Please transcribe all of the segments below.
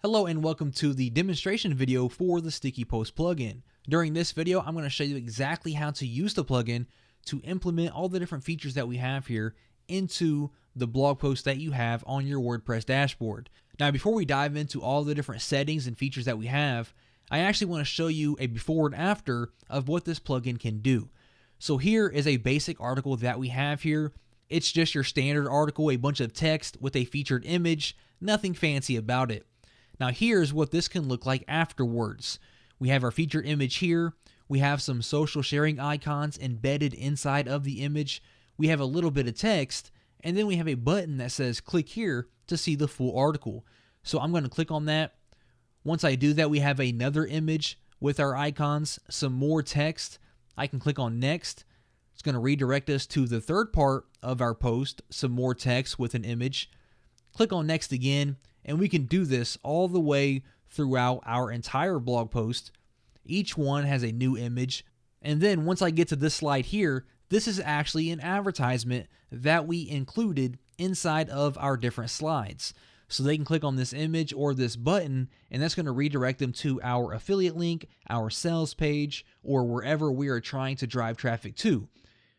Hello and welcome to the demonstration video for the Sticky Post plugin. During this video, I'm going to show you exactly how to use the plugin to implement all the different features that we have here into the blog post that you have on your WordPress dashboard. Now, before we dive into all the different settings and features that we have, I actually want to show you a before and after of what this plugin can do. So here is a basic article that we have here. It's just your standard article, a bunch of text with a featured image, nothing fancy about it. Now here's what this can look like afterwards. We have our featured image here. We have some social sharing icons embedded inside of the image. We have a little bit of text, and then we have a button that says click here to see the full article. So I'm going to click on that. Once I do that, we have another image with our icons, some more text. I can click on next. It's going to redirect us to the third part of our post, some more text with an image. Click on next again. And we can do this all the way throughout our entire blog post. Each one has a new image. And then once I get to this slide here, this is actually an advertisement that we included inside of our different slides. So they can click on this image or this button, and that's going to redirect them to our affiliate link, our sales page, or wherever we are trying to drive traffic to.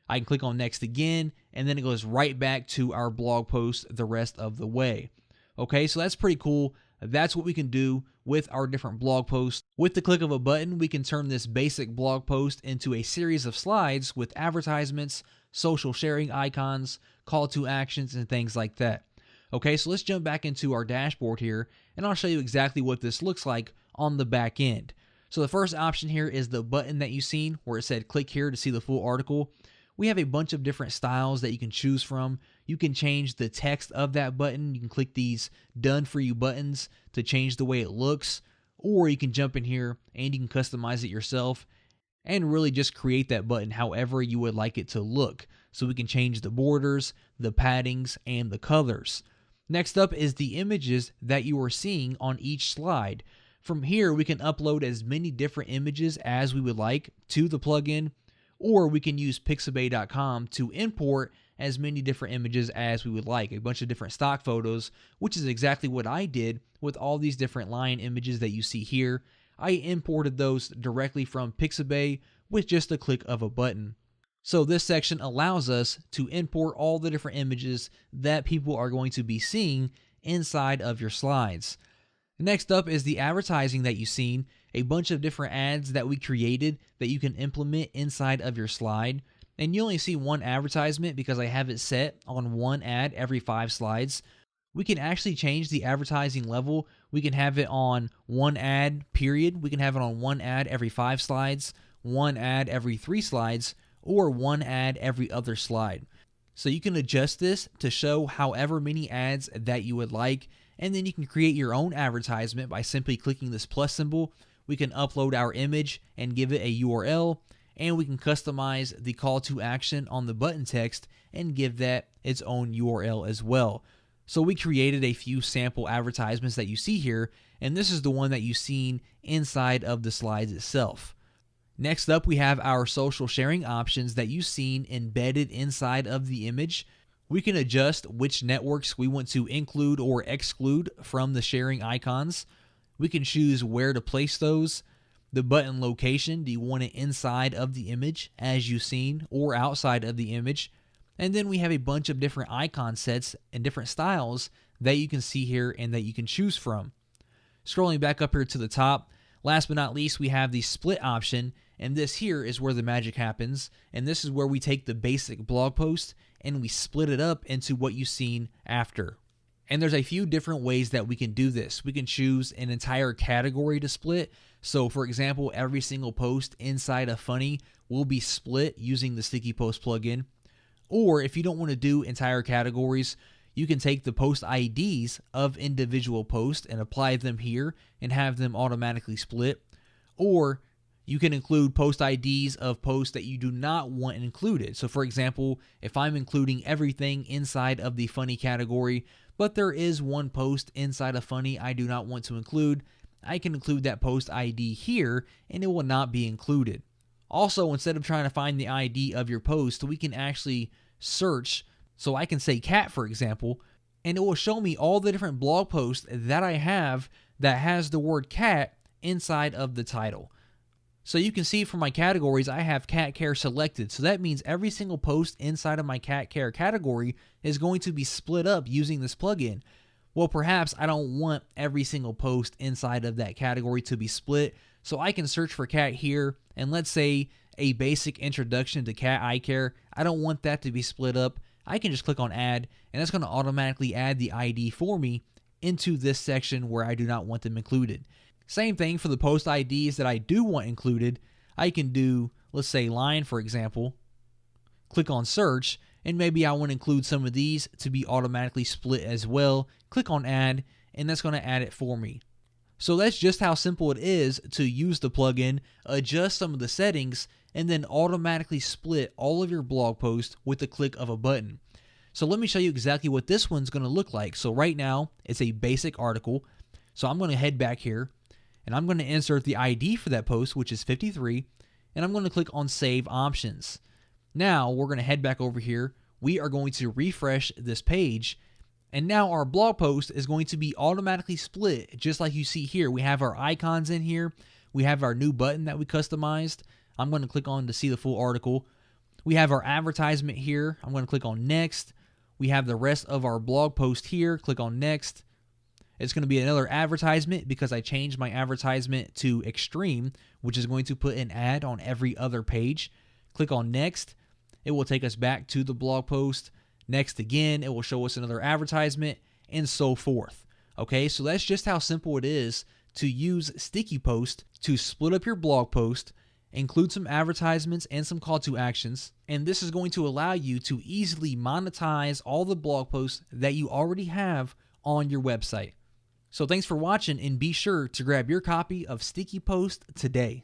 I can click on next again, and then it goes right back to our blog post the rest of the way. Okay, so that's pretty cool. That's what we can do with our different blog posts. With the click of a button, we can turn this basic blog post into a series of slides with advertisements, social sharing icons, call to actions, and things like that. Okay, so let's jump back into our dashboard here, and I'll show you exactly what this looks like on the back end. So the first option here is the button that you've seen where it said click here to see the full article. We have a bunch of different styles that you can choose from. You can change the text of that button. You can click these done for you buttons to change the way it looks, or you can jump in here and you can customize it yourself and really just create that button however you would like it to look. So we can change the borders, the paddings, and the colors. Next up is the images that you are seeing on each slide. From here, we can upload as many different images as we would like to the plugin, or we can use pixabay.com to import as many different images as we would like, a bunch of different stock photos, which is exactly what I did with all these different lion images that you see here. I imported those directly from Pixabay with just a click of a button. So this section allows us to import all the different images that people are going to be seeing inside of your slides. Next up is the advertising that you've seen, a bunch of different ads that we created that you can implement inside of your slide. And you only see one advertisement because I have it set on one ad every 5 slides. We can actually change the advertising level. We can have it on one ad, period. We can have it on one ad every 5 slides, one ad every 3 slides, or one ad every other slide. So you can adjust this to show however many ads that you would like. And then you can create your own advertisement by simply clicking this plus symbol. We can upload our image and give it a URL, and we can customize the call to action on the button text and give that its own URL as well. So we created a few sample advertisements that you see here, and this is the one that you've seen inside of the slides itself. Next up, we have our social sharing options that you've seen embedded inside of the image. We can adjust which networks we want to include or exclude from the sharing icons. We can choose where to place those. The button location, do you want it inside of the image as you've seen or outside of the image? And then we have a bunch of different icon sets and different styles that you can see here and that you can choose from. Scrolling back up here to the top, last but not least, we have the split option, and this here is where the magic happens, and this is where we take the basic blog post and we split it up into what you've seen after. And there's a few different ways that we can do this. We can choose an entire category to split. So for example, every single post inside a funny will be split using the Sticky Post plugin. Or if you don't want to do entire categories, you can take the post IDs of individual posts and apply them here and have them automatically split. Or you can include post IDs of posts that you do not want included. So for example, if I'm including everything inside of the funny category, but there is one post inside a funny I do not want to include, I can include that post ID here and it will not be included. Also, instead of trying to find the ID of your post, we can actually search. So I can say cat, for example, and it will show me all the different blog posts that I have that has the word cat inside of the title. So you can see from my categories, I have cat care selected. So that means every single post inside of my cat care category is going to be split up using this plugin. Well, perhaps I don't want every single post inside of that category to be split. So I can search for cat here, and let's say a basic introduction to cat eye care. I don't want that to be split up. I can just click on add, and that's going to automatically add the ID for me into this section where I do not want them included. Same thing for the post IDs that I do want included. I can do, let's say, line, for example. Click on search, and maybe I want to include some of these to be automatically split as well. Click on add, and that's going to add it for me. So that's just how simple it is to use the plugin, adjust some of the settings, and then automatically split all of your blog posts with the click of a button. So let me show you exactly what this one's going to look like. So right now, it's a basic article. So I'm going to head back here, and I'm going to insert the ID for that post, which is 53, and I'm going to click on Save Options. Now, we're going to head back over here. We are going to refresh this page, and now our blog post is going to be automatically split, just like you see here. We have our icons in here. We have our new button that we customized. I'm going to click on to see the full article. We have our advertisement here. I'm going to click on Next. We have the rest of our blog post here. Click on Next. It's going to be another advertisement because I changed my advertisement to Extreme, which is going to put an ad on every other page. Click on Next. It will take us back to the blog post. Next again, it will show us another advertisement, and so forth. Okay, so that's just how simple it is to use Sticky Post to split up your blog post, include some advertisements and some call to actions, and this is going to allow you to easily monetize all the blog posts that you already have on your website. So thanks for watching, and be sure to grab your copy of Sticky Post today.